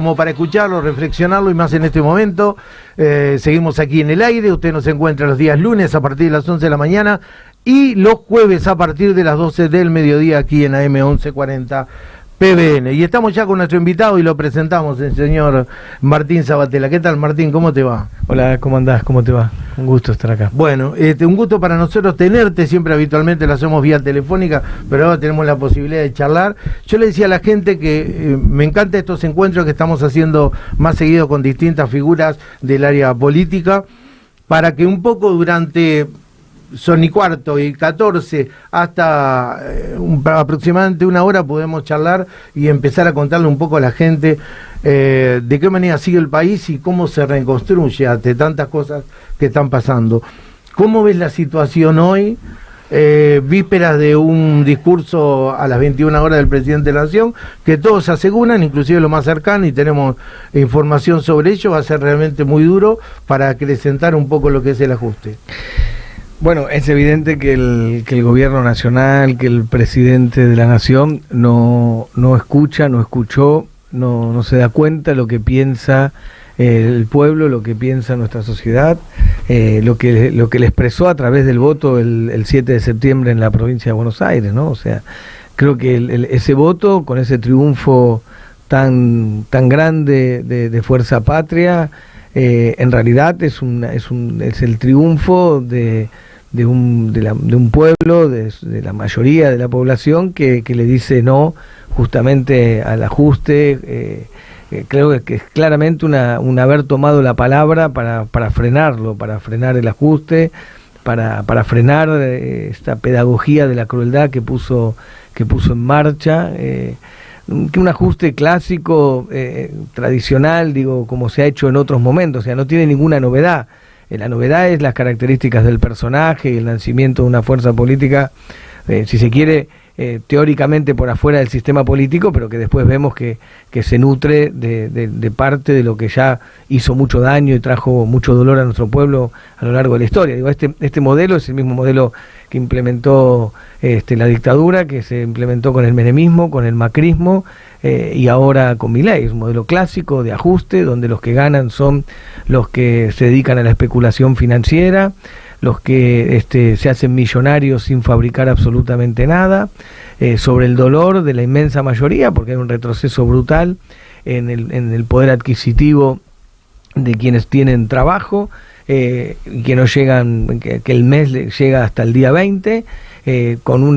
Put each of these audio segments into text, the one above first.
Como para escucharlo, reflexionarlo y más en este momento. Seguimos aquí en el aire. Usted nos encuentra los días lunes a partir de las 11 de la mañana y los jueves a partir de las 12 del mediodía aquí en AM 1140 PBN. Y estamos ya con nuestro invitado y lo presentamos, el señor Martín Sabatella. ¿Qué tal, Martín? ¿Cómo te va? Hola, ¿cómo andás? ¿Cómo te va? Un gusto estar acá. Bueno, un gusto para nosotros tenerte. Siempre habitualmente lo hacemos vía telefónica, pero ahora tenemos la posibilidad de charlar. Yo le decía a la gente que me encantan estos encuentros que estamos haciendo más seguido con distintas figuras del área política, para que un poco durante... son y cuarto y 14 hasta aproximadamente una hora podemos charlar y empezar a contarle un poco a la gente de qué manera sigue el país y cómo se reconstruye ante tantas cosas que están pasando. ¿Cómo ves la situación hoy, vísperas de un discurso a las 21 horas del presidente de la Nación, que todos aseguran, inclusive lo más cercano, y tenemos información sobre ello? Va a ser realmente muy duro para acrecentar un poco lo que es el ajuste. Bueno, es evidente que el gobierno nacional, que el presidente de la nación no escucha, no escuchó, no se da cuenta lo que piensa el pueblo, lo que piensa nuestra sociedad, lo que le expresó a través del voto el 7 de septiembre en la provincia de Buenos Aires, ¿no? O sea, creo que ese voto, con ese triunfo tan grande de Fuerza Patria, en realidad es el triunfo de un pueblo, de la mayoría de la población que le dice no justamente al ajuste. Creo que es claramente un haber tomado la palabra para frenarlo, para frenar el ajuste, para frenar esta pedagogía de la crueldad que puso en marcha, que un ajuste clásico, tradicional, digo, como se ha hecho en otros momentos. O sea, no tiene ninguna novedad. La novedad es las características del personaje y el nacimiento de una fuerza política, si se quiere, teóricamente por afuera del sistema político, pero que después vemos que se nutre de parte de lo que ya hizo mucho daño y trajo mucho dolor a nuestro pueblo a lo largo de la historia. Digo, este modelo es el mismo modelo que implementó la dictadura, que se implementó con el menemismo, con el macrismo, y ahora con Milei. Es un modelo clásico de ajuste, donde los que ganan son los que se dedican a la especulación financiera, los que se hacen millonarios sin fabricar absolutamente nada, sobre el dolor de la inmensa mayoría, porque hay un retroceso brutal en el poder adquisitivo de quienes tienen trabajo, que no llegan, que el mes llega hasta el día 20,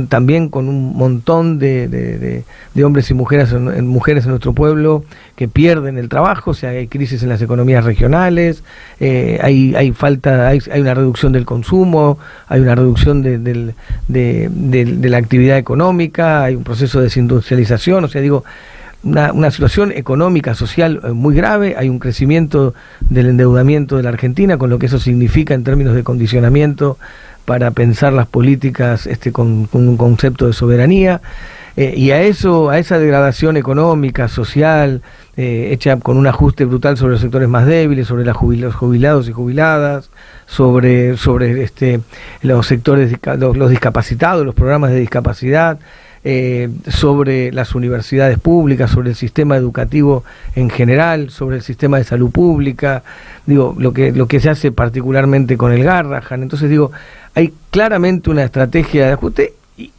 también con un montón de hombres y mujeres en nuestro pueblo que pierden el trabajo. O sea, hay crisis en las economías regionales, hay una reducción del consumo, hay una reducción de la actividad económica, hay un proceso de desindustrialización. O sea, digo, una situación económica, social muy grave. Hay un crecimiento del endeudamiento de la Argentina, con lo que eso significa en términos de condicionamiento para pensar las políticas con un concepto de soberanía, y a esa degradación económica, social, hecha con un ajuste brutal sobre los sectores más débiles, sobre los jubilados y jubiladas, sobre los sectores, los discapacitados, los programas de discapacidad, sobre las universidades públicas, sobre el sistema educativo en general, sobre el sistema de salud pública, digo, lo que se hace particularmente con el Garrahan. Entonces, digo, hay claramente una estrategia de ajuste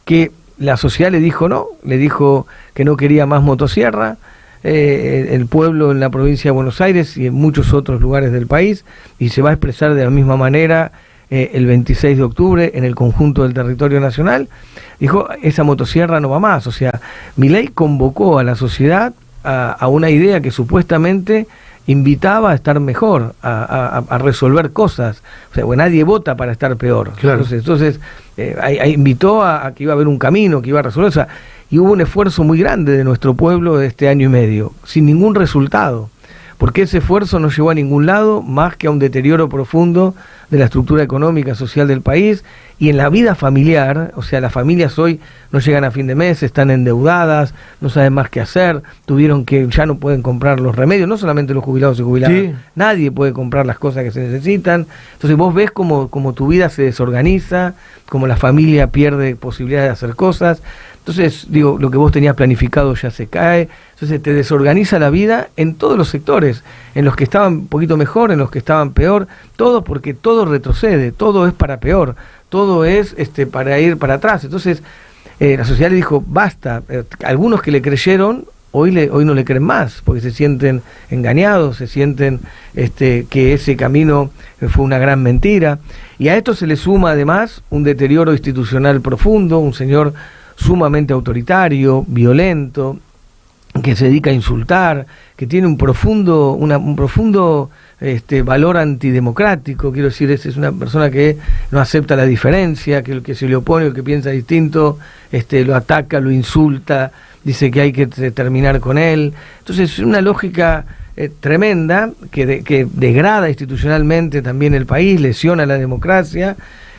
que la sociedad le dijo que no quería más motosierra, el pueblo en la provincia de Buenos Aires y en muchos otros lugares del país, y se va a expresar de la misma manera el 26 de octubre en el conjunto del territorio nacional. Dijo, esa motosierra no va más. O sea, Milei convocó a la sociedad a una idea que supuestamente invitaba a estar mejor, a resolver cosas. O sea, bueno, nadie vota para estar peor. Claro. Entonces invitó a que iba a haber un camino, que iba a resolver. O sea, y hubo un esfuerzo muy grande de nuestro pueblo de este año y medio, sin ningún resultado, porque ese esfuerzo no llevó a ningún lado más que a un deterioro profundo de la estructura económica, social del país, y en la vida familiar. O sea, las familias hoy no llegan a fin de mes, están endeudadas, no saben más qué hacer, ya no pueden comprar los remedios, no solamente los jubilados y jubiladas, sí. Nadie puede comprar las cosas que se necesitan. Entonces vos ves como tu vida se desorganiza, como la familia pierde posibilidades de hacer cosas. Entonces, digo, lo que vos tenías planificado ya se cae, entonces te desorganiza la vida en todos los sectores, en los que estaban un poquito mejor, en los que estaban peor, todo, porque todo retrocede, todo es para peor, todo es para ir para atrás. Entonces, la sociedad le dijo, basta. Algunos que le creyeron, hoy no le creen más, porque se sienten engañados, se sienten que ese camino fue una gran mentira. Y a esto se le suma además un deterioro institucional profundo, un señor sumamente autoritario, violento, que se dedica a insultar, que tiene un profundo valor antidemocrático. Quiero decir, es una persona que no acepta la diferencia, que el que se le opone o que piensa distinto lo ataca, lo insulta, dice que hay que terminar con él. Entonces es una lógica tremenda que degrada institucionalmente también el país, lesiona la democracia,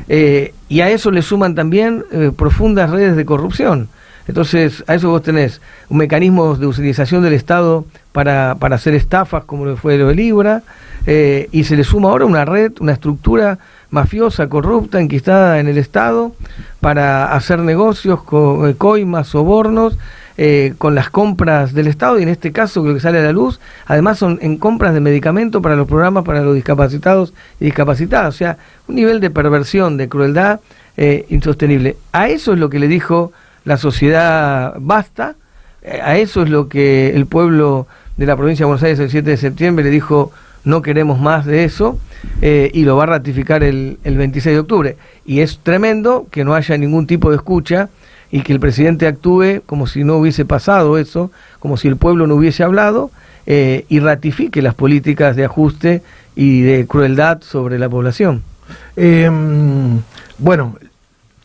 y a eso le suman también profundas redes de corrupción. Entonces, a eso vos tenés un mecanismo de utilización del Estado para hacer estafas, como lo fue lo de Libra, y se le suma ahora una red, una estructura mafiosa, corrupta, enquistada en el Estado, para hacer negocios con coimas, sobornos, con las compras del Estado, y en este caso, lo que sale a la luz, además son en compras de medicamentos para los programas para los discapacitados y discapacitadas. O sea, un nivel de perversión, de crueldad insostenible. A eso es lo que le dijo la sociedad basta, a eso es lo que el pueblo de la provincia de Buenos Aires el 7 de septiembre le dijo, no queremos más de eso, y lo va a ratificar el 26 de octubre. Y es tremendo que no haya ningún tipo de escucha y que el presidente actúe como si no hubiese pasado eso, como si el pueblo no hubiese hablado, y ratifique las políticas de ajuste y de crueldad sobre la población. Bueno,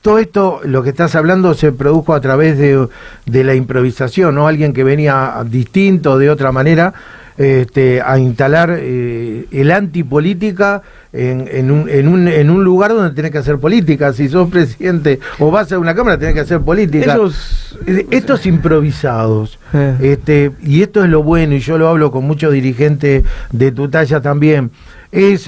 todo esto, lo que estás hablando, se produjo a través de la improvisación, ¿no? Alguien que venía distinto, de otra manera, a instalar el antipolítica en un lugar donde tenés que hacer política. Si sos presidente o vas a una cámara, tenés que hacer política. Estos improvisados, y esto es lo bueno, y yo lo hablo con muchos dirigentes de tu talla también,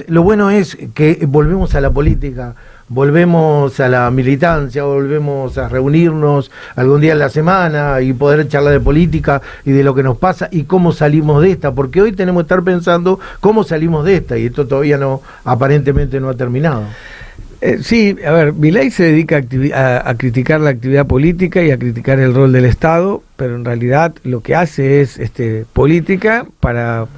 lo bueno es que volvemos a la política, volvemos a la militancia, volvemos a reunirnos algún día en la semana y poder charlar de política y de lo que nos pasa y cómo salimos de esta, porque hoy tenemos que estar pensando cómo salimos de esta, y esto todavía aparentemente no ha terminado. Sí, a ver, Milei se dedica a criticar la actividad política y a criticar el rol del Estado, pero en realidad lo que hace es política para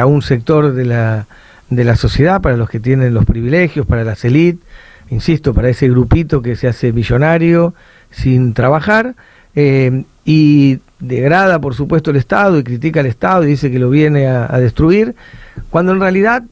un sector de la sociedad, para los que tienen los privilegios, para las élites, insisto, para ese grupito que se hace millonario sin trabajar, y degrada, por supuesto, el Estado y critica al Estado y dice que lo viene a destruir, cuando en realidad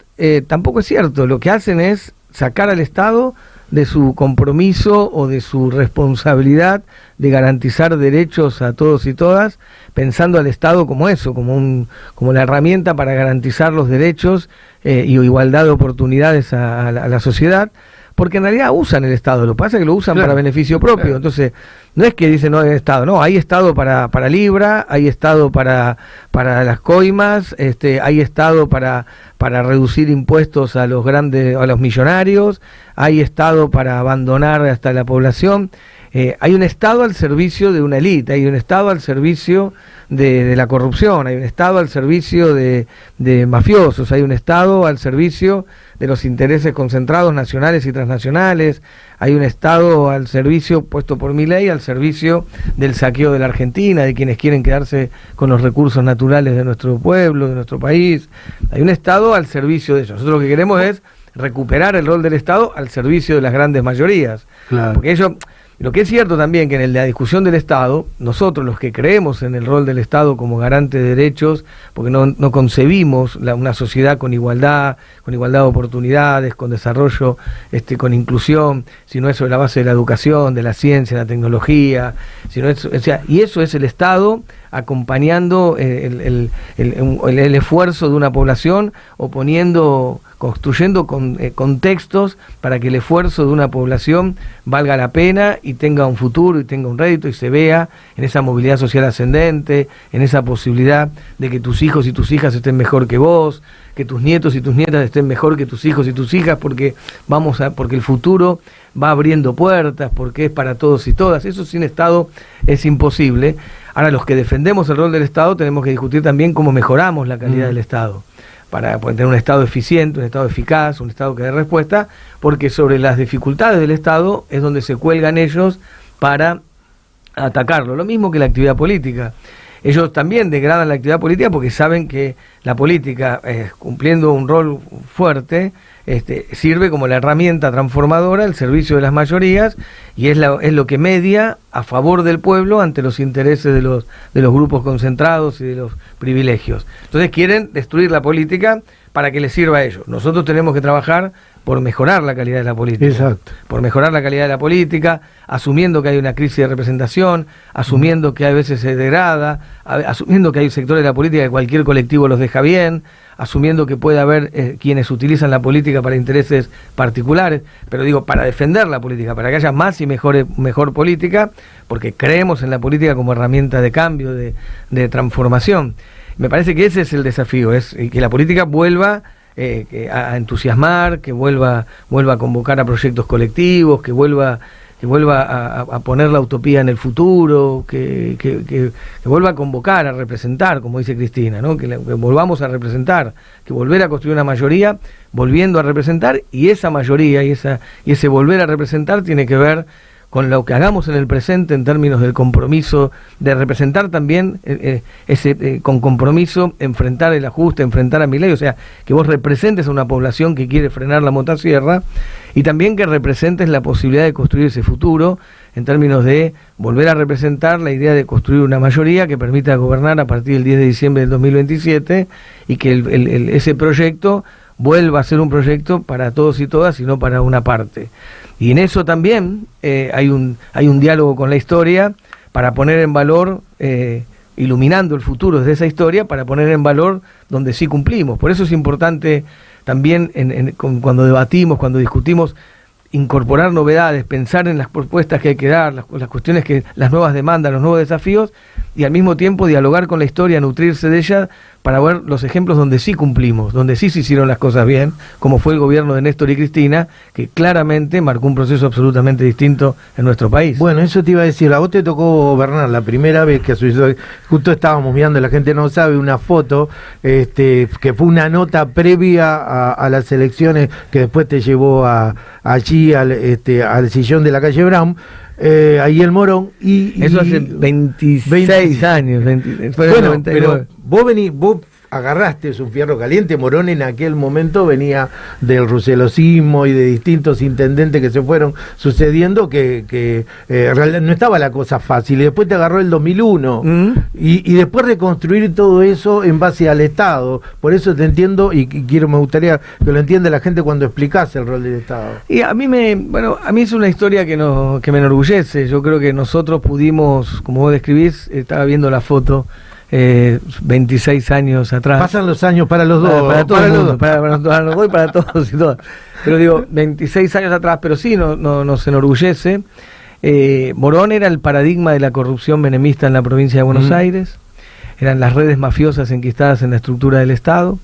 tampoco es cierto. Lo que hacen es sacar al Estado de su compromiso o de su responsabilidad de garantizar derechos a todos y todas, pensando al Estado como eso, como la herramienta para garantizar los derechos y igualdad de oportunidades a la sociedad, porque en realidad usan el Estado. Lo que pasa es que lo usan para beneficio propio. Entonces, no es que dicen no hay Estado, no, hay Estado para Libra, hay Estado para las coimas, hay Estado para reducir impuestos a los millonarios, hay Estado para abandonar hasta la población. Hay un Estado al servicio de una élite, hay un Estado al servicio de la corrupción, hay un Estado al servicio de mafiosos, hay un Estado al servicio de los intereses concentrados nacionales y transnacionales, hay un Estado al servicio, puesto por Milei, al servicio del saqueo de la Argentina, de quienes quieren quedarse con los recursos naturales de nuestro pueblo, de nuestro país. Hay un Estado al servicio de ellos. Nosotros lo que queremos es recuperar el rol del Estado al servicio de las grandes mayorías. Claro. Porque ellos... Lo que es cierto también que en la discusión del Estado, nosotros los que creemos en el rol del Estado como garante de derechos, porque no concebimos una sociedad con igualdad de oportunidades, con desarrollo, con inclusión, sino es sobre la base de la educación, de la ciencia, de la tecnología, y eso es el Estado acompañando el esfuerzo de una población o construyendo contextos para que el esfuerzo de una población valga la pena y tenga un futuro y tenga un rédito y se vea en esa movilidad social ascendente, en esa posibilidad de que tus hijos y tus hijas estén mejor que vos, que tus nietos y tus nietas estén mejor que tus hijos y tus hijas, porque el futuro va abriendo puertas, porque es para todos y todas. Eso sin Estado es imposible. Ahora, los que defendemos el rol del Estado tenemos que discutir también cómo mejoramos la calidad del Estado, para poder tener un Estado eficiente, un Estado eficaz, un Estado que dé respuesta, porque sobre las dificultades del Estado es donde se cuelgan ellos para atacarlo. Lo mismo que la actividad política. Ellos también degradan la actividad política porque saben que la política, cumpliendo un rol fuerte, sirve como la herramienta transformadora al servicio de las mayorías y es lo que media a favor del pueblo ante los intereses de los grupos concentrados y de los privilegios. Entonces quieren destruir la política para que les sirva a ellos. Nosotros tenemos que trabajar por mejorar la calidad de la política. Exacto. Por mejorar la calidad de la política, asumiendo que hay una crisis de representación, asumiendo que a veces se degrada, asumiendo que hay sectores de la política que cualquier colectivo los deja bien, asumiendo que puede haber quienes utilizan la política para intereses particulares, pero digo, para defender la política, para que haya más y mejor política, porque creemos en la política como herramienta de cambio, de transformación. Me parece que ese es el desafío, es que la política vuelva a entusiasmar, que vuelva a convocar a proyectos colectivos, que vuelva a poner la utopía en el futuro, que vuelva a convocar, a representar, como dice Cristina, ¿no? Que volvamos a representar, que volver a construir una mayoría, volviendo a representar, y esa mayoría y ese volver a representar tiene que ver con lo que hagamos en el presente en términos del compromiso, de representar también con compromiso, enfrentar el ajuste, enfrentar a Milei, o sea, que vos representes a una población que quiere frenar la motosierra, y también que representes la posibilidad de construir ese futuro, en términos de volver a representar la idea de construir una mayoría que permita gobernar a partir del 10 de diciembre del 2027, y que ese proyecto vuelva a ser un proyecto para todos y todas y no para una parte. Y en eso también hay un diálogo con la historia para poner en valor, iluminando el futuro desde esa historia, para poner en valor donde sí cumplimos. Por eso es importante también cuando debatimos, cuando discutimos, incorporar novedades, pensar en las propuestas que hay que dar, las cuestiones las nuevas demandas, los nuevos desafíos, y al mismo tiempo dialogar con la historia, nutrirse de ella, para ver los ejemplos donde sí cumplimos, donde sí se hicieron las cosas bien, como fue el gobierno de Néstor y Cristina, que claramente marcó un proceso absolutamente distinto en nuestro país. Bueno, eso te iba a decir, a vos te tocó gobernar la primera vez que justo estábamos mirando, la gente no sabe, una foto, que fue una nota previa a las elecciones que después te llevó allí al sillón de la calle Brown. Ahí el Morón eso hace 26 años, bueno, pero vos agarraste un fierro caliente. Morón en aquel momento venía del ruselosismo y de distintos intendentes que se fueron sucediendo, que realmente no estaba la cosa fácil, y después te agarró el 2001 y después reconstruir todo eso en base al Estado. Por eso te entiendo y me gustaría que lo entienda la gente cuando explicás el rol del Estado. Y a mí es una historia que me enorgullece. Yo creo que nosotros pudimos, como vos describís, estaba viendo la foto, 26 años atrás. Pasan los años para los dos. Para los dos y para todos y todas. Pero digo, 26 años atrás, pero sí nos enorgullece. Morón era el paradigma de la corrupción menemista en la provincia de Buenos Aires. Eran las redes mafiosas enquistadas en la estructura del Estado.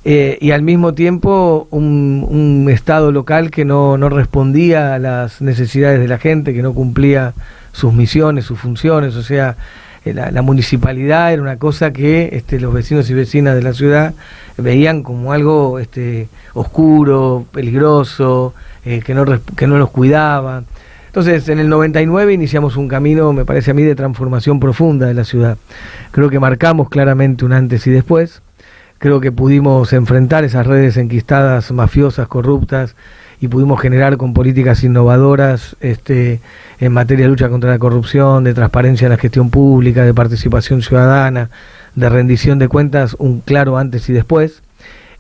Y al mismo tiempo un Estado local que no respondía a las necesidades de la gente, que no cumplía sus misiones, sus funciones. O sea, la municipalidad era una cosa que los vecinos y vecinas de la ciudad veían como algo oscuro, peligroso, que no los cuidaba. Entonces, en el 99 iniciamos un camino, me parece a mí, de transformación profunda de la ciudad. Creo que marcamos claramente un antes y después. Creo que pudimos enfrentar esas redes enquistadas, mafiosas, corruptas, y pudimos generar con políticas innovadoras en materia de lucha contra la corrupción, de transparencia en la gestión pública, de participación ciudadana, de rendición de cuentas, un claro antes y después.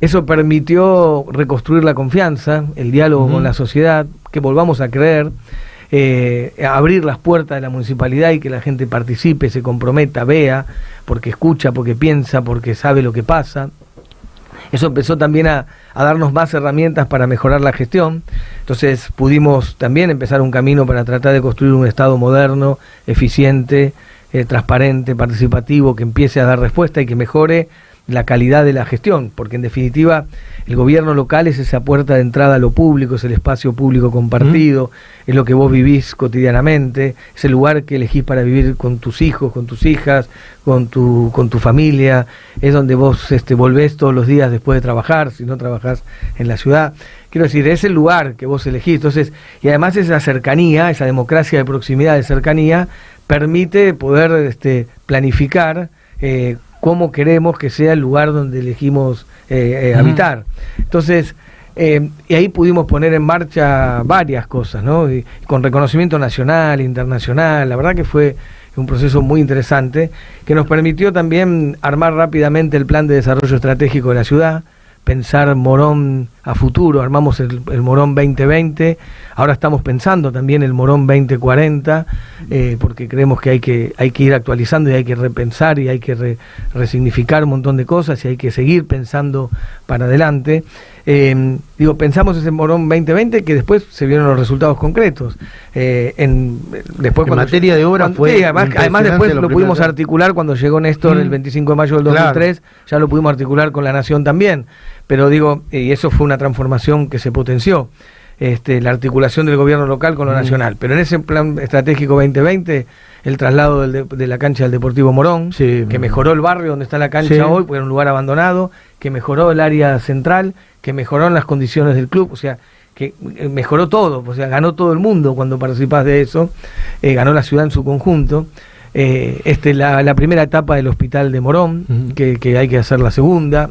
Eso permitió reconstruir la confianza, el diálogo con la sociedad, que volvamos a creer. abrir las puertas de la municipalidad y que la gente participe, se comprometa, vea, porque escucha, porque piensa, porque sabe lo que pasa. Eso empezó también a darnos más herramientas para mejorar la gestión. Entonces pudimos también empezar un camino para tratar de construir un Estado moderno, eficiente, transparente, participativo, que empiece a dar respuesta y que mejore la calidad de la gestión, porque en definitiva el gobierno local es esa puerta de entrada a lo público, es el espacio público compartido, es lo que vos vivís cotidianamente, es el lugar que elegís para vivir con tus hijos, con tus hijas, con tu familia, es donde vos volvés todos los días después de trabajar, si no trabajás en la ciudad. Quiero decir, es el lugar que vos elegís. Entonces, y además esa cercanía, esa democracia de proximidad, de cercanía, permite poder planificar cómo queremos que sea el lugar donde elegimos habitar. Entonces, y ahí pudimos poner en marcha varias cosas, ¿no? Y con reconocimiento nacional, internacional. La verdad que fue un proceso muy interesante que nos permitió también armar rápidamente el plan de desarrollo estratégico de la ciudad, pensar Morón a futuro. Armamos el Morón 2020, ahora estamos pensando también el Morón 2040, porque creemos que hay que ir actualizando y hay que repensar y hay que resignificar un montón de cosas y hay que seguir pensando para adelante. Pensamos ese Morón 2020 que después se vieron los resultados concretos. Después en materia de obra fue además después lo pudimos articular cuando llegó Néstor el 25 de mayo del 2003, claro. Ya lo pudimos articular con la Nación también, pero y eso fue una transformación que se potenció, la articulación del gobierno local con lo nacional, pero en ese plan estratégico 2020 el traslado de la cancha del Deportivo Morón, sí, que mejoró el barrio donde está la cancha, sí, hoy, porque era un lugar abandonado, que mejoró el área central, que mejoraron las condiciones del club, o sea, que mejoró todo, o sea, ganó todo el mundo cuando participás de eso, ganó la ciudad en su conjunto. La primera etapa del hospital de Morón, que hay que hacer la segunda.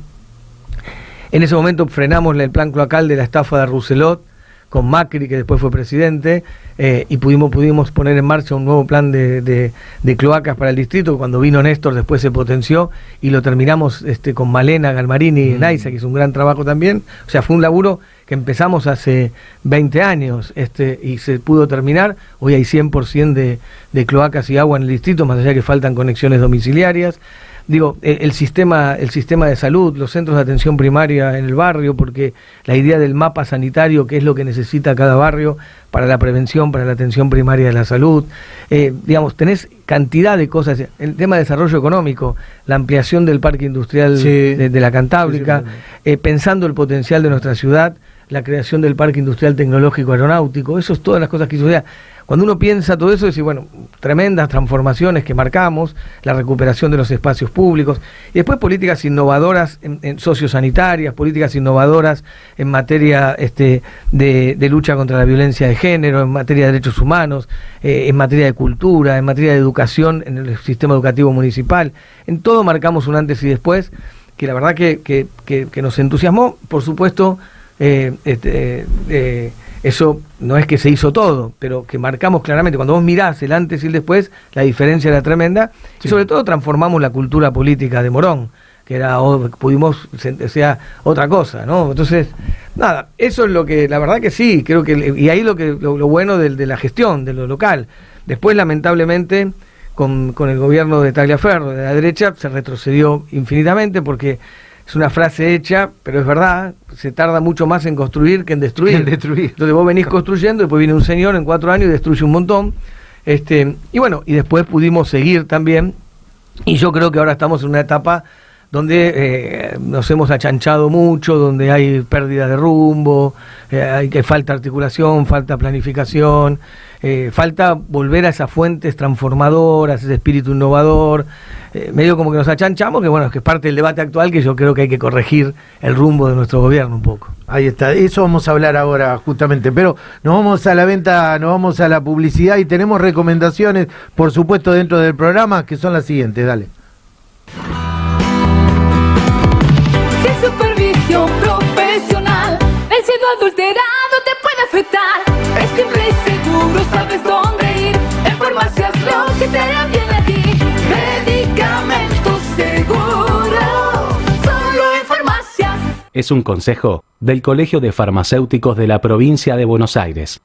En ese momento frenamos el plan cloacal de la estafa de Rousselot con Macri, que después fue presidente, y pudimos poner en marcha un nuevo plan de cloacas para el distrito. Cuando vino Néstor después se potenció y lo terminamos con Malena Galmarini y Naiza, que hizo un gran trabajo también. O sea, fue un laburo que empezamos hace 20 años y se pudo terminar. Hoy hay 100% de cloacas y agua en el distrito, más allá que faltan conexiones domiciliarias. Digo, el sistema de salud, los centros de atención primaria en el barrio, porque la idea del mapa sanitario, que es lo que necesita cada barrio para la prevención, para la atención primaria de la salud. Tenés cantidad de cosas. El tema de desarrollo económico, la ampliación del parque industrial, sí, de la Cantábrica, sí, pensando el potencial de nuestra ciudad, la creación del parque industrial tecnológico aeronáutico, eso es todas las cosas que hizo. O sea, cuando uno piensa todo eso, dice, bueno, tremendas transformaciones que marcamos, la recuperación de los espacios públicos, y después políticas innovadoras en sociosanitarias, políticas innovadoras en materia de lucha contra la violencia de género, en materia de derechos humanos, en materia de cultura, en materia de educación, en el sistema educativo municipal. En todo marcamos un antes y después, que la verdad que nos entusiasmó. Por supuesto, eso no es que se hizo todo, pero que marcamos claramente, cuando vos mirás el antes y el después, la diferencia era tremenda, sí, y sobre todo transformamos la cultura política de Morón, que era, sea otra cosa, ¿no? Entonces, nada, eso es lo que, la verdad que sí, creo que, y ahí lo bueno de la gestión, de lo local. Después, lamentablemente, con el gobierno de Tagliaferro, de la derecha, se retrocedió infinitamente, porque es una frase hecha, pero es verdad, se tarda mucho más en construir que en destruir. Entonces vos venís construyendo, después viene un señor en 4 años y destruye un montón. Y bueno, y después pudimos seguir también, y yo creo que ahora estamos en una etapa donde nos hemos achanchado mucho, donde hay pérdida de rumbo, hay que falta articulación, falta planificación, falta volver a esas fuentes transformadoras, ese espíritu innovador. Medio como que nos achanchamos, que bueno, es que es parte del debate actual, que yo creo que hay que corregir el rumbo de nuestro gobierno un poco. Ahí está, eso vamos a hablar ahora justamente, pero nos vamos a la venta, nos vamos a la publicidad y tenemos recomendaciones, por supuesto, dentro del programa, que son las siguientes, dale. Supervisión profesional, el cielo adulterado te puede afectar. Es simple y seguro, sabes dónde ir. En Farmacias lo que te hará bien a ti. Medicamentos seguros, solo en Farmacias. Es un consejo del Colegio de Farmacéuticos de la Provincia de Buenos Aires.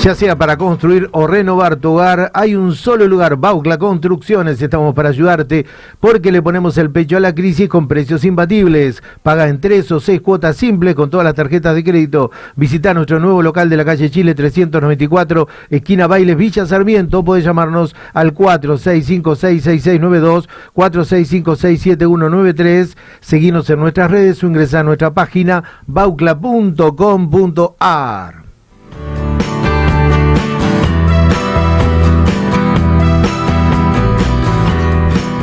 Ya sea para construir o renovar tu hogar, hay un solo lugar, Baucla Construcciones. Estamos para ayudarte porque le ponemos el pecho a la crisis con precios imbatibles. Paga en 3 o 6 cuotas simples con todas las tarjetas de crédito. Visita nuestro nuevo local de la calle Chile 394, esquina Bailes, Villa Sarmiento. Podés llamarnos al 46566692, 46567193. Seguinos en nuestras redes o ingresá a nuestra página baucla.com.ar.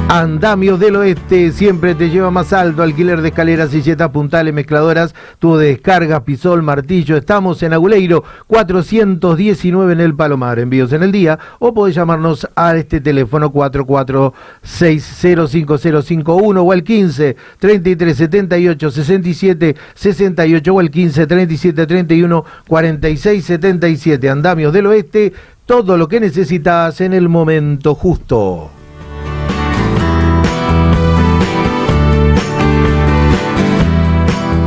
Andamios del Oeste siempre te lleva más alto. Alquiler de escaleras, silletas, puntales, mezcladoras, tubo de descarga, pisol, martillo. Estamos en Aguleiro 419 en el Palomar. Envíos en el día o podés llamarnos a este teléfono 44605051 o al 15 33 78 67 68 o al 15 37 31 46 77. Andamios del Oeste, todo lo que necesitas en el momento justo.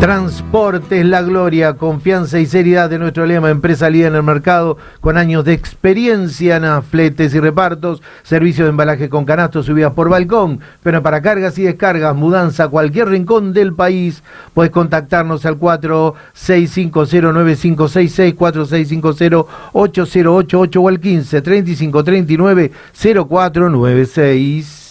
Transportes La Gloria, confianza y seriedad de nuestro lema, empresa líder en el mercado, con años de experiencia en fletes y repartos, servicio de embalaje con canastos, subidas por balcón, pero para cargas y descargas, mudanza a cualquier rincón del país. Puedes contactarnos al 46509566, 46508088 o al 15 35 39 0496.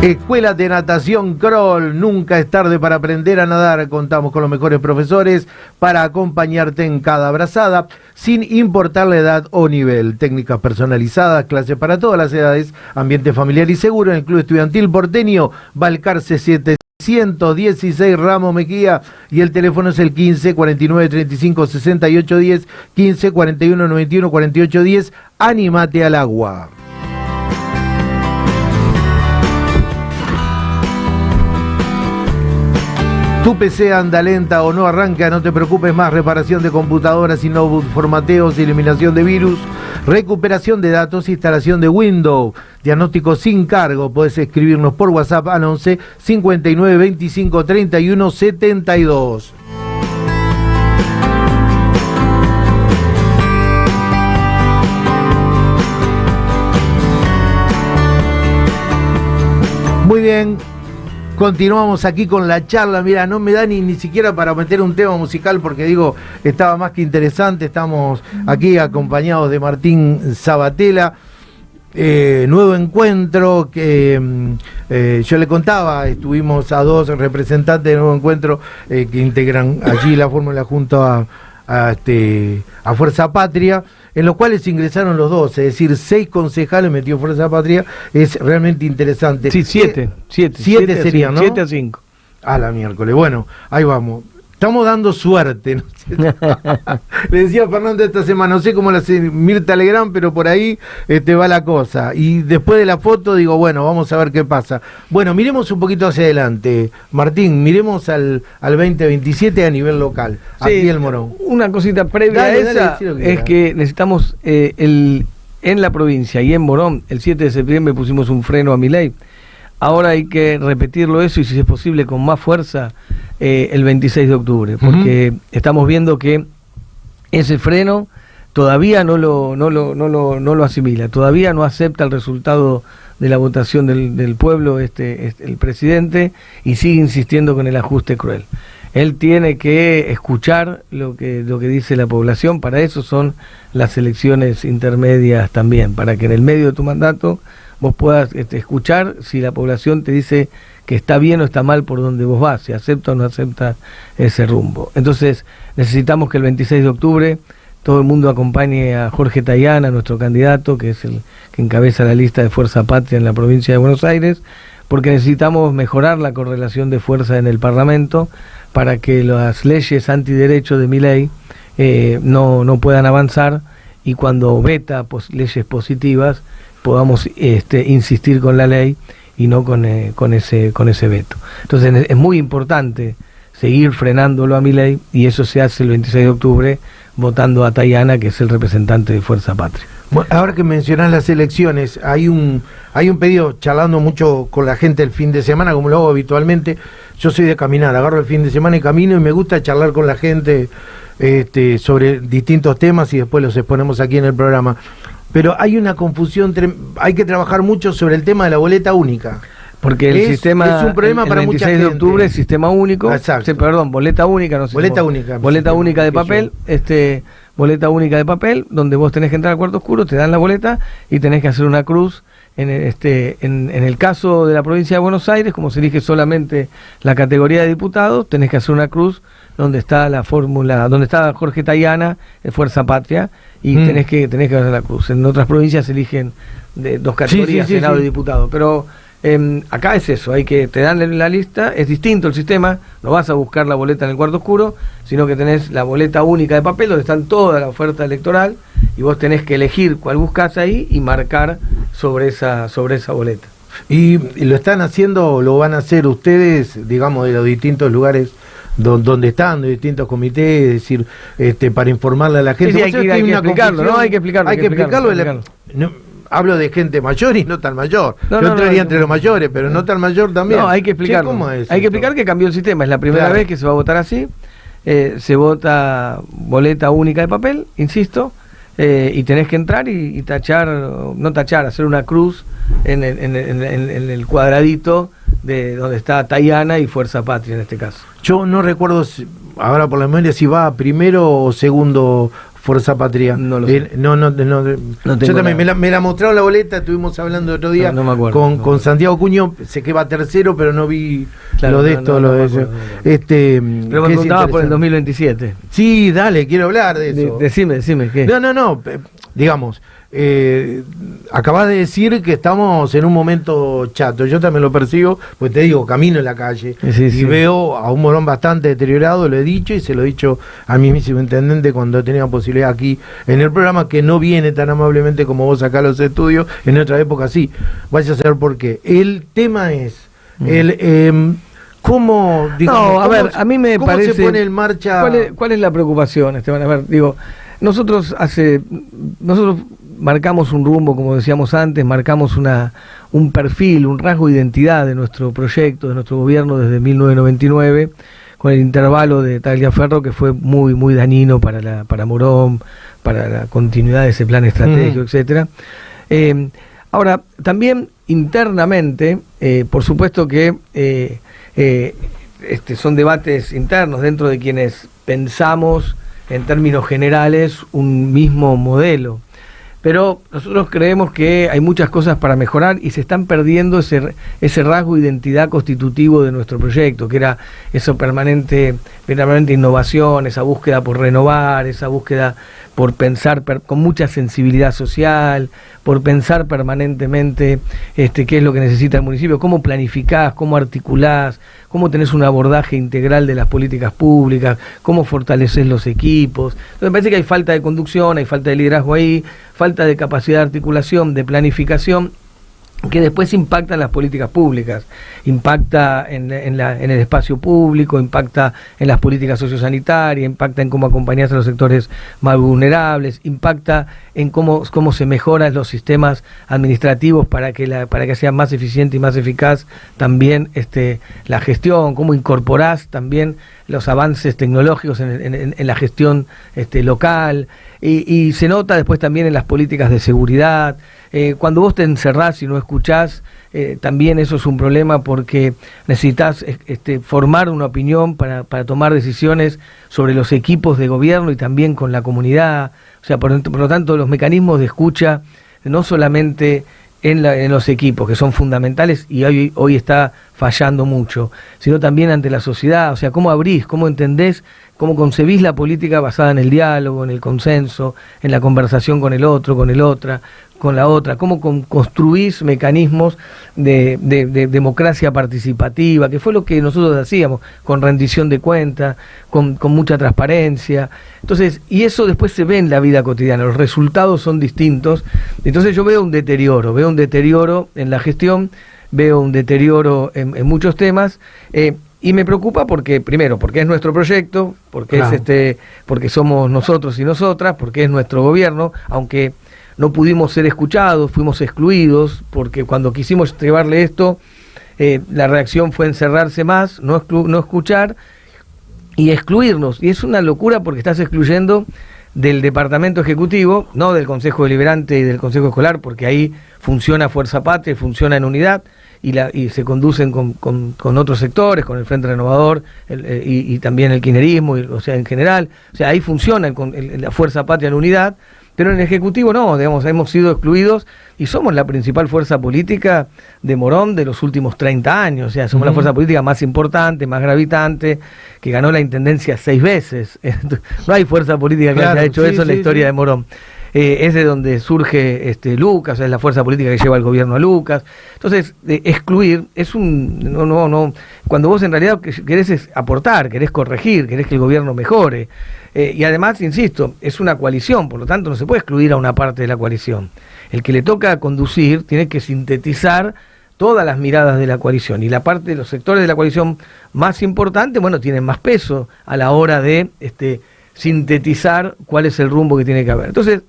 Escuela de Natación Kroll, nunca es tarde para aprender a nadar. Contamos con los mejores profesores para acompañarte en cada brazada, sin importar la edad o nivel. Técnicas personalizadas, clases para todas las edades, ambiente familiar y seguro en el Club Estudiantil Porteño, Balcarce 716 Ramos Mejía, y el teléfono es el 15 49 35 68 10, 15 41 91 48 10. Anímate al agua. Tu PC anda lenta o no arranca, no te preocupes más. Reparación de computadoras y notebook, formateos, eliminación de virus, recuperación de datos, instalación de Windows, diagnóstico sin cargo. Podés escribirnos por WhatsApp al 11 59 25 31 72. Muy bien. Continuamos aquí con la charla. Mira, no me da ni siquiera para meter un tema musical porque digo, estaba más que interesante. Estamos aquí acompañados de Martín Sabatella. Nuevo encuentro que yo le contaba, estuvimos a 2 representantes de Nuevo Encuentro que integran allí la fórmula junto a Fuerza Patria, en los cuales ingresaron los 2, es decir, 6 concejales metió Fuerza Patria. Es realmente interesante. Sí, 7 serían, ¿no? 7 a 5. A la miércoles. Bueno, ahí vamos. Estamos dando suerte, ¿no? Le decía a Fernando esta semana, no sé cómo la hace Mirta Legrand, pero por ahí va la cosa. Y después de la foto digo, bueno, vamos a ver qué pasa. Bueno, miremos un poquito hacia adelante. Martín, miremos al 2027 a nivel local, sí, aquí el Morón. Una cosita previa a esa es que necesitamos en la provincia y en Morón, el 7 de septiembre pusimos un freno a Milei. Ahora hay que repetirlo eso y si es posible con más fuerza el 26 de octubre, porque estamos viendo que ese freno todavía no lo asimila, todavía no acepta el resultado de la votación del pueblo, el presidente, y sigue insistiendo con el ajuste cruel. Él tiene que escuchar lo que dice la población. Para eso son las elecciones intermedias también, para que en el medio de tu mandato vos puedas escuchar si la población te dice que está bien o está mal por donde vos vas, si acepta o no acepta ese rumbo. Entonces necesitamos que el 26 de octubre todo el mundo acompañe a Jorge Tayana, nuestro candidato, que es el que encabeza la lista de Fuerza Patria en la provincia de Buenos Aires, porque necesitamos mejorar la correlación de fuerza en el Parlamento para que las leyes antiderechos de Milei no puedan avanzar, y cuando veta leyes positivas podamos insistir con la ley y no con ese veto. Entonces es muy importante seguir frenándolo a Milei, y eso se hace el 26 de octubre votando a Tayana, que es el representante de Fuerza Patria. Bueno, ahora que mencionás las elecciones, hay un pedido, charlando mucho con la gente el fin de semana, como lo hago habitualmente. Yo soy de caminar, agarro el fin de semana y camino, y me gusta charlar con la gente sobre distintos temas, y después los exponemos aquí en el programa. Pero hay una confusión, hay que trabajar mucho sobre el tema de la boleta única. Porque el sistema es un problema para mucha gente. El 26 de octubre, sistema único. Exacto. Perdón, boleta única, no sé. Boleta única. Boleta única de papel, boleta única de papel, donde vos tenés que entrar al cuarto oscuro, te dan la boleta y tenés que hacer una cruz. En el caso de la provincia de Buenos Aires, como se elige solamente la categoría de diputados, tenés que hacer una cruz donde está la fórmula, donde está Jorge Tayana, de Fuerza Patria, y tenés que hacer la cruz. En otras provincias se eligen de dos categorías, Senado y diputado, pero acá es eso, te dan la lista, es distinto el sistema, no vas a buscar la boleta en el cuarto oscuro, sino que tenés la boleta única de papel donde están toda la oferta electoral, y vos tenés que elegir cuál buscas ahí y marcar sobre esa boleta. ¿Y lo están haciendo, lo van a hacer ustedes, digamos, de los distintos lugares donde están, de distintos comités, es decir, para informarle a la gente? Sí, hay que explicarlo, ¿no? Hay que explicarlo. Hablo de gente mayor y no tan mayor. Yo entraría entre los mayores, pero no tan mayor también. No, hay que explicarlo. ¿Cómo es hay que explicar que cambió el sistema. Es la primera vez que se va a votar así. Se vota boleta única de papel, insisto, y tenés que entrar y hacer una cruz en el cuadradito de donde está Tayana y Fuerza Patria en este caso. Yo no recuerdo, ahora por la memoria, si va primero o segundo Fuerza Patria. No lo sé. No yo también me la mostraron la boleta, estuvimos hablando otro día no me acuerdo, con Santiago Cuño, sé que va tercero, pero no vi lo de esto, pero me contaba por el 2027. Sí, dale, quiero hablar de eso. Decime, ¿qué? No, digamos, acabas de decir que estamos en un momento chato. Yo también lo percibo, pues te digo, camino en la calle y veo a un Morón bastante deteriorado, lo he dicho y se lo he dicho al mismísimo intendente cuando tenía posibilidad aquí en el programa, que no viene tan amablemente como vos acá a los estudios. En otra época sí, vaya a saber por qué. El tema es ¿cómo, digamos, a mí me parece, se pone en marcha? ¿Cuál es la preocupación, Esteban? A ver, digo, nosotros marcamos un rumbo, como decíamos antes, marcamos un perfil, un rasgo de identidad de nuestro proyecto, de nuestro gobierno desde 1999, con el intervalo de Tagliaferro, que fue muy, muy dañino para Morón, para la continuidad de ese plan estratégico, etcétera. Ahora, también internamente, por supuesto que son debates internos dentro de quienes pensamos en términos generales un mismo modelo. Pero nosotros creemos que hay muchas cosas para mejorar y se están perdiendo ese rasgo de identidad constitutivo de nuestro proyecto, que era esa permanente innovación, esa búsqueda por renovar, esa búsqueda por pensar con mucha sensibilidad social, por pensar permanentemente qué es lo que necesita el municipio, cómo planificás, cómo articulás, cómo tenés un abordaje integral de las políticas públicas, cómo fortaleces los equipos. Entonces me parece que hay falta de conducción, hay falta de liderazgo ahí, falta de capacidad de articulación, de planificación, que después impacta en las políticas públicas, impacta en el espacio público, impacta en las políticas sociosanitarias, impacta en cómo acompañarse a los sectores más vulnerables, impacta en cómo se mejoran los sistemas administrativos para que sea más eficiente y más eficaz también la gestión, cómo incorporás también los avances tecnológicos en la gestión local, y se nota después también en las políticas de seguridad. Cuando vos te encerrás y no escuchás, también eso es un problema, porque necesitas formar una opinión para tomar decisiones sobre los equipos de gobierno y también con la comunidad. O sea, por lo tanto, los mecanismos de escucha, no solamente en los equipos, que son fundamentales y hoy está fallando mucho, sino también ante la sociedad. O sea, cómo abrís, cómo entendés, cómo concebís la política basada en el diálogo, en el consenso, en la conversación con el otro, con la otra, cómo construís mecanismos de democracia participativa, que fue lo que nosotros hacíamos, con rendición de cuentas, con mucha transparencia. Entonces, y eso después se ve en la vida cotidiana, los resultados son distintos. Entonces yo veo un deterioro en la gestión, veo un deterioro en muchos temas, y me preocupa porque es nuestro proyecto, porque claro, porque somos nosotros y nosotras, porque es nuestro gobierno, aunque no pudimos ser escuchados, fuimos excluidos, porque cuando quisimos llevarle esto, la reacción fue encerrarse más, no escuchar y excluirnos. Y es una locura porque estás excluyendo del departamento ejecutivo, no del Consejo Deliberante y del Consejo Escolar, porque ahí funciona Fuerza Patria, funciona en unidad, y se conducen con otros sectores, con el Frente Renovador y también el kirchnerismo, o sea, en general. O sea, ahí funciona la Fuerza Patria en unidad, pero en el Ejecutivo no, digamos, hemos sido excluidos y somos la principal fuerza política de Morón de los últimos 30 años. O sea, somos la fuerza política más importante, más gravitante, que ganó la intendencia 6 veces. No hay fuerza política que haya hecho eso en la historia de Morón. Es de donde surge Lucas, es la fuerza política que lleva el gobierno a Lucas. Entonces, excluir es no, cuando vos en realidad querés aportar, querés corregir, querés que el gobierno mejore. Y además, insisto, es una coalición, por lo tanto no se puede excluir a una parte de la coalición. El que le toca conducir tiene que sintetizar todas las miradas de la coalición, y la parte de los sectores de la coalición más importantes, bueno, tienen más peso a la hora de sintetizar cuál es el rumbo que tiene que haber. Entonces,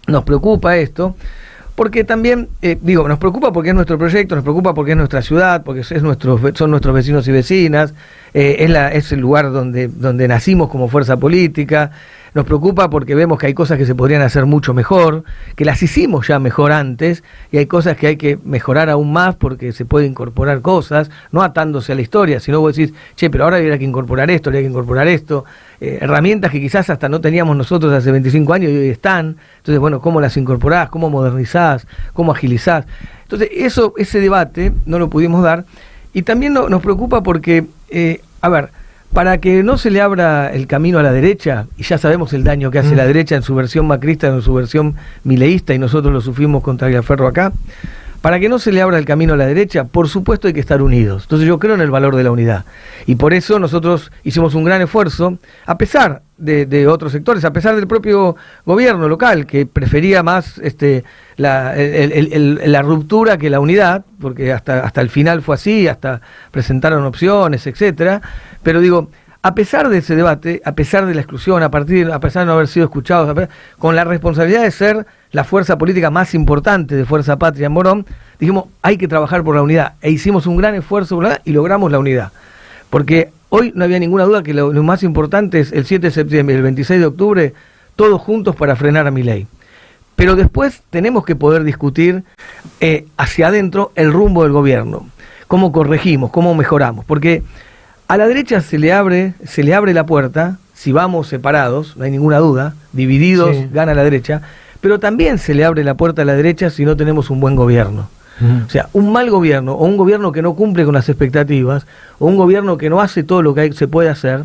nos preocupa esto, porque también, nos preocupa porque es nuestro proyecto, nos preocupa porque es nuestra ciudad, porque son nuestros vecinos y vecinas, es el lugar donde nacimos como fuerza política. Nos preocupa porque vemos que hay cosas que se podrían hacer mucho mejor, que las hicimos ya mejor antes, y hay cosas que hay que mejorar aún más porque se puede incorporar cosas, no atándose a la historia, sino vos decís, pero ahora habría que incorporar esto, herramientas que quizás hasta no teníamos nosotros hace 25 años y hoy están. Entonces, bueno, ¿cómo las incorporás? ¿Cómo modernizás? ¿Cómo agilizás? Entonces, ese debate no lo pudimos dar, y también nos preocupa porque, para que no se le abra el camino a la derecha, y ya sabemos el daño que hace la derecha en su versión macrista, en su versión mileísta, y nosotros lo sufrimos con Tagliaferro acá, para que no se le abra el camino a la derecha, por supuesto hay que estar unidos. Entonces yo creo en el valor de la unidad, y por eso nosotros hicimos un gran esfuerzo, a pesar de otros sectores, a pesar del propio gobierno local, que prefería más la ruptura que la unidad, porque hasta el final fue así, hasta presentaron opciones, etcétera. Pero digo, a pesar de ese debate, a pesar de la exclusión, a pesar de no haber sido escuchados, con la responsabilidad de ser la fuerza política más importante de Fuerza Patria en Morón, dijimos, hay que trabajar por la unidad, e hicimos un gran esfuerzo por la unidad y logramos la unidad. Porque hoy no había ninguna duda que lo más importante es el 7 de septiembre y el 26 de octubre, todos juntos para frenar a Milei. Pero después tenemos que poder discutir hacia adentro el rumbo del gobierno, cómo corregimos, cómo mejoramos, porque a la derecha se le abre la puerta si vamos separados, no hay ninguna duda, divididos gana la derecha, pero también se le abre la puerta a la derecha si no tenemos un buen gobierno. O sea, un mal gobierno, o un gobierno que no cumple con las expectativas, o un gobierno que no hace todo lo que se puede hacer,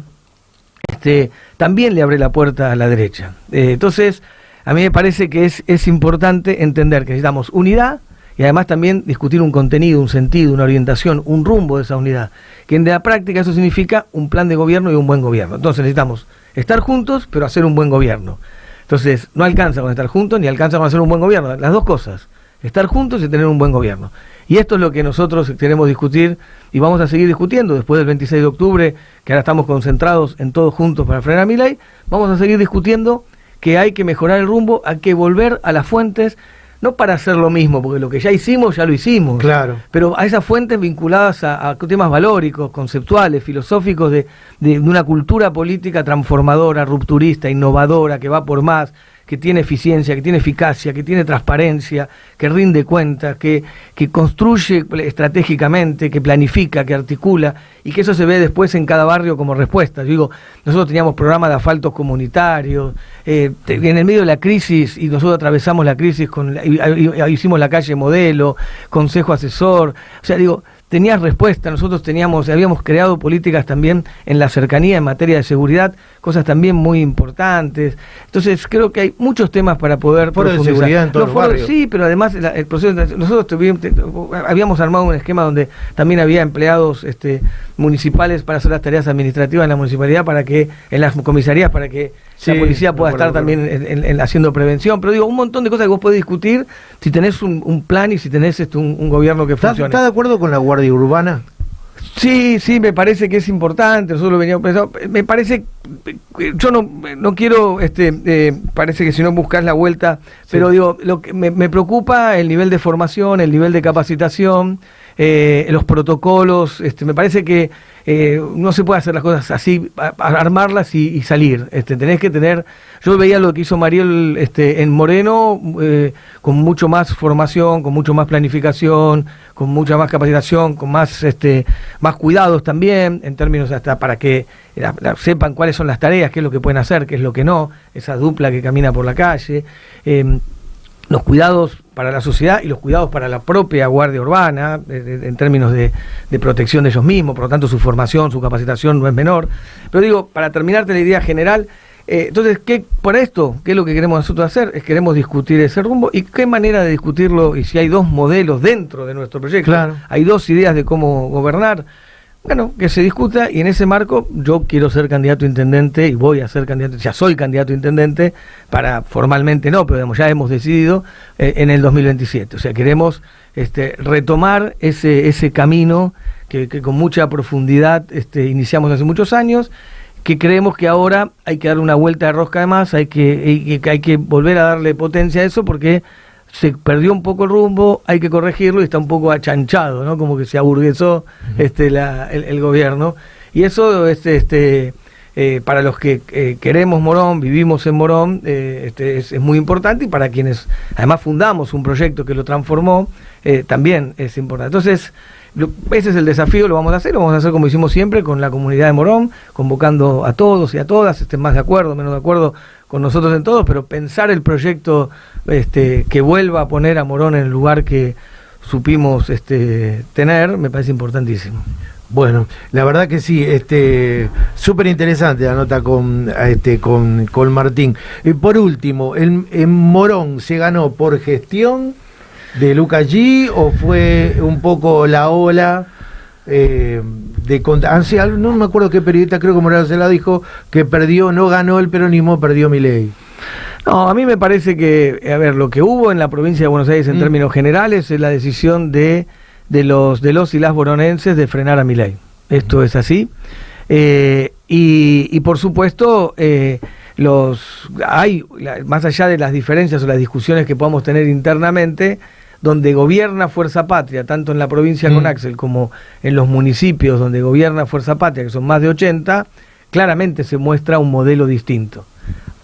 también le abre la puerta a la derecha. Entonces, a mí me parece que es importante entender que necesitamos unidad, y además también discutir un contenido, un sentido, una orientación, un rumbo de esa unidad, que en la práctica eso significa un plan de gobierno y un buen gobierno. Entonces necesitamos estar juntos, pero hacer un buen gobierno. Entonces no alcanza con estar juntos, ni alcanza con hacer un buen gobierno, las dos cosas, estar juntos y tener un buen gobierno. Y esto es lo que nosotros queremos discutir, y vamos a seguir discutiendo después del 26 de octubre, que ahora estamos concentrados en todos juntos para frenar a Milei. Vamos a seguir discutiendo que hay que mejorar el rumbo, hay que volver a las fuentes, no para hacer lo mismo, porque lo que ya hicimos, ya lo hicimos. Claro. Pero a esas fuentes vinculadas a temas valóricos, conceptuales, filosóficos, de una cultura política transformadora, rupturista, innovadora, que va por más, que tiene eficiencia, que tiene eficacia, que tiene transparencia, que rinde cuentas, que construye estratégicamente, que planifica, que articula, y que eso se ve después en cada barrio como respuesta. Yo digo, nosotros teníamos programas de asfaltos comunitarios, en el medio de la crisis, y nosotros atravesamos la crisis, hicimos la calle modelo, consejo asesor, o sea, digo, tenías respuesta. Nosotros habíamos creado políticas también en la cercanía en materia de seguridad, cosas también muy importantes. Entonces creo que hay muchos temas para poder profundizar. De seguridad en todos los barrios. Sí, pero además el proceso, nosotros habíamos armado un esquema donde también había empleados municipales para hacer las tareas administrativas en la municipalidad, para que en las comisarías, para que la policía pueda estar también haciendo prevención. Pero digo, un montón de cosas que vos podés discutir si tenés un plan y si tenés un gobierno que funcione. ¿Estás de acuerdo con la Guardia Urbana? Sí, me parece que es importante, nosotros lo veníamos pensando, me parece, yo no quiero, parece que si no buscas la vuelta, pero digo, lo que me preocupa el nivel de formación, el nivel de capacitación, los protocolos, me parece que no se puede hacer las cosas así, armarlas y salir, tenés que tener, yo veía lo que hizo Mariel en Moreno, con mucho más formación, con mucho más planificación, con mucha más capacitación, con más cuidados también, en términos hasta para que sepan cuáles son las tareas, qué es lo que pueden hacer, qué es lo que no, esa dupla que camina por la calle, los cuidados para la sociedad y los cuidados para la propia Guardia Urbana, en términos de protección de ellos mismos, por lo tanto su formación, su capacitación no es menor. Pero digo, para terminarte la idea general, entonces, por esto, ¿qué es lo que queremos nosotros hacer? Queremos discutir ese rumbo y qué manera de discutirlo, y si hay dos modelos dentro de nuestro proyecto, claro. Hay dos ideas de cómo gobernar, bueno, que se discuta, y en ese marco yo quiero ser candidato a intendente y voy a ser candidato, ya soy candidato a intendente, formalmente no, pero digamos, ya hemos decidido en el 2027, o sea, queremos retomar ese camino que con mucha profundidad iniciamos hace muchos años, que creemos que ahora hay que darle una vuelta de rosca además, hay que volver a darle potencia a eso porque se perdió un poco el rumbo, hay que corregirlo y está un poco achanchado, ¿no? Como que se aburguesó el gobierno. Y eso para los que queremos Morón, vivimos en Morón, es muy importante, y para quienes además fundamos un proyecto que lo transformó, también es importante. Entonces, ese es el desafío, lo vamos a hacer como hicimos siempre con la comunidad de Morón, convocando a todos y a todas, estén más de acuerdo, menos de acuerdo con nosotros en todos, pero pensar el proyecto que vuelva a poner a Morón en el lugar que supimos tener, me parece importantísimo. Bueno, la verdad que sí, súper interesante la nota con Martín. Por último, en Morón se ganó por gestión de Luca G, o fue un poco la ola no me acuerdo qué periodista, creo que Morales se la dijo, que no ganó el peronismo, perdió Milei? No, a mí me parece que, lo que hubo en la provincia de Buenos Aires en términos generales es la decisión de los y las boronenses de frenar a Milei. Esto es así. Y por supuesto, más allá de las diferencias o las discusiones que podamos tener internamente, donde gobierna Fuerza Patria, tanto en la provincia con Axel como en los municipios donde gobierna Fuerza Patria, que son más de 80, claramente se muestra un modelo distinto.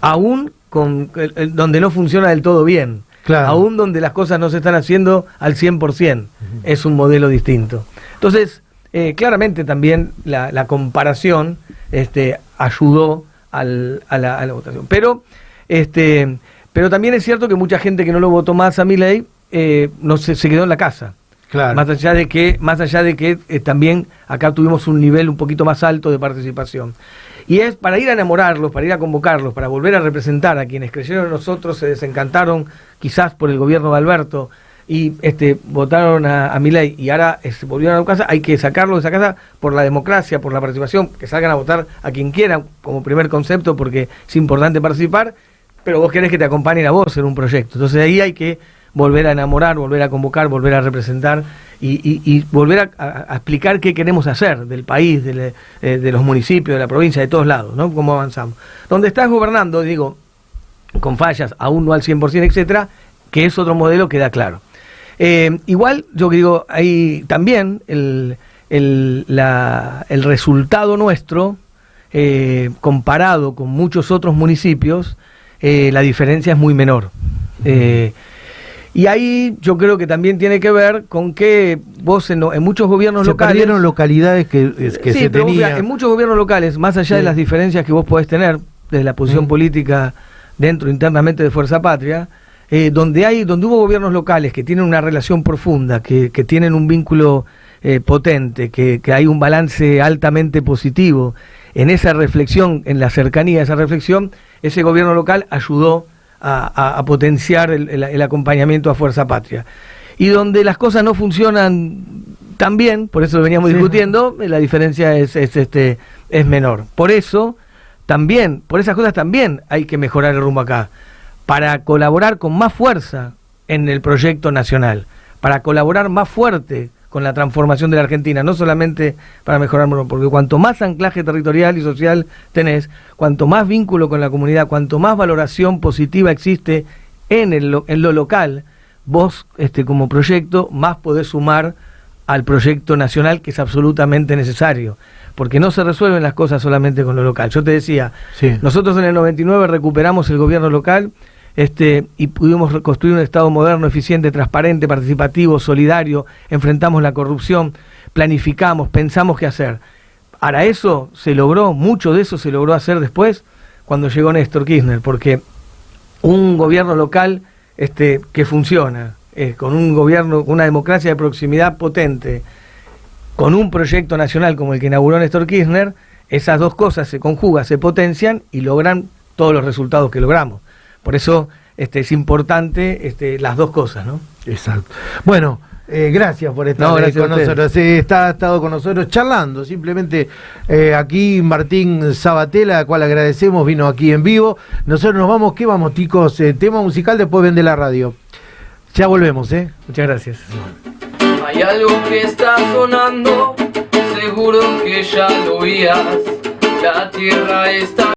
Aún donde no funciona del todo bien, claro. Aún donde las cosas no se están haciendo al 100%, es un modelo distinto. Entonces, claramente también la comparación ayudó a la votación. Pero también es cierto que mucha gente que no lo votó más a Milei no se quedó en la casa. Claro. Más allá de que también acá tuvimos un nivel un poquito más alto de participación. Y es para ir a enamorarlos, para ir a convocarlos, para volver a representar a quienes creyeron en nosotros, se desencantaron quizás por el gobierno de Alberto y votaron a Milei y ahora volvieron a la casa. Hay que sacarlos de esa casa por la democracia, por la participación, que salgan a votar a quien quiera como primer concepto, porque es importante participar, pero vos querés que te acompañen a vos en un proyecto. Entonces ahí hay que volver a enamorar, volver a convocar, volver a representar y volver a explicar qué queremos hacer del país, de los municipios, de la provincia, de todos lados, ¿no? Cómo avanzamos. Donde estás gobernando, digo, con fallas, aún no al 100%, etcétera, que es otro modelo, queda claro. Igual, yo digo, ahí también el resultado nuestro, comparado con muchos otros municipios, la diferencia es muy menor. Y ahí yo creo que también tiene que ver con que vos en muchos gobiernos locales... Se perdieron localidades que sí, se tenían. En muchos gobiernos locales, más allá de las diferencias que vos podés tener desde la posición política internamente de Fuerza Patria, donde hubo gobiernos locales que tienen una relación profunda, que tienen un vínculo potente, que hay un balance altamente positivo, en esa reflexión, en la cercanía de esa reflexión, ese gobierno local ayudó a potenciar el acompañamiento a Fuerza Patria. Y donde las cosas no funcionan tan bien, por eso lo veníamos discutiendo, la diferencia es menor. Por eso, también, por esas cosas también hay que mejorar el rumbo acá, para colaborar con más fuerza en el proyecto nacional, para colaborar más fuerte con la transformación de la Argentina, no solamente para mejorarlo, porque cuanto más anclaje territorial y social tenés, cuanto más vínculo con la comunidad, cuanto más valoración positiva existe en lo local, vos como proyecto más podés sumar al proyecto nacional, que es absolutamente necesario, porque no se resuelven las cosas solamente con lo local. Yo te decía, sí, nosotros en el 99 recuperamos el gobierno local, y pudimos reconstruir un Estado moderno, eficiente, transparente, participativo, solidario, enfrentamos la corrupción, planificamos, pensamos qué hacer. Ahora eso se logró, mucho de eso se logró hacer después, cuando llegó Néstor Kirchner, porque un gobierno local que funciona, con un gobierno, una democracia de proximidad potente, con un proyecto nacional como el que inauguró Néstor Kirchner, esas dos cosas se conjugan, se potencian y logran todos los resultados que logramos. Por eso es importante las dos cosas, ¿no? Exacto. Bueno, gracias por estar con nosotros. Ha estado con nosotros charlando, simplemente aquí Martín Sabatella, al cual agradecemos, vino aquí en vivo. Nosotros nos vamos, ¿qué vamos, chicos? Tema musical, después vende la radio. Ya volvemos, Muchas gracias. Hay algo que está sonando, seguro que ya lo oías. La tierra está